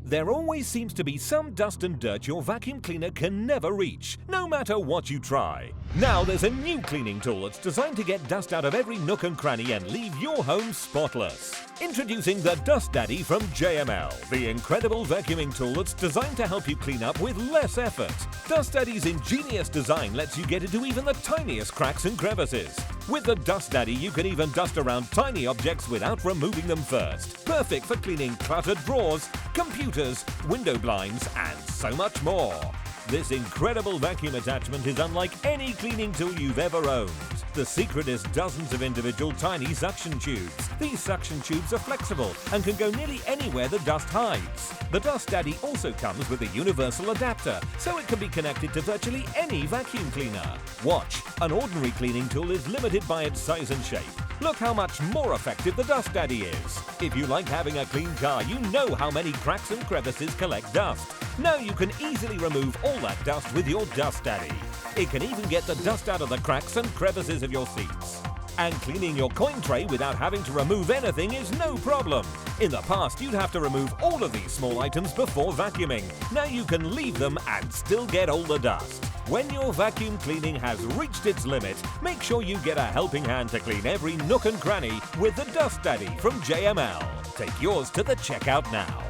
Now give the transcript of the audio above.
There always seems to be some dust and dirt your vacuum cleaner can never reach, no matter what you try. Now there's a new cleaning tool that's designed to get dust out of every nook and cranny and leave your home spotless. Introducing the Dust Daddy from JML, the incredible vacuuming tool that's designed to help you clean up with less effort. Dust Daddy's ingenious design lets you get into even the tiniest cracks and crevices. With the Dust Daddy, you can even dust around tiny objects without removing them first. Perfect for cleaning cluttered drawers, computers, window blinds, and so much more. This incredible vacuum attachment is unlike any cleaning tool you've ever owned. The secret is dozens of individual tiny suction tubes. These suction tubes are flexible and can go nearly anywhere the dust hides. The Dust Daddy also comes with a universal adapter, so it can be connected to virtually any vacuum cleaner. Watch, an ordinary cleaning tool is limited by its size and shape. Look how much more effective the Dust Daddy is. If you like having a clean car, you know how many cracks and crevices collect dust. Now you can easily remove all that dust with your Dust Daddy. It can even get the dust out of the cracks and crevices of your seats. And cleaning your coin tray without having to remove anything is no problem. In the past, you'd have to remove all of these small items before vacuuming. Now you can leave them and still get all the dust. When your vacuum cleaning has reached its limit, make sure you get a helping hand to clean every nook and cranny with the Dust Daddy from JML. Take yours to the checkout now.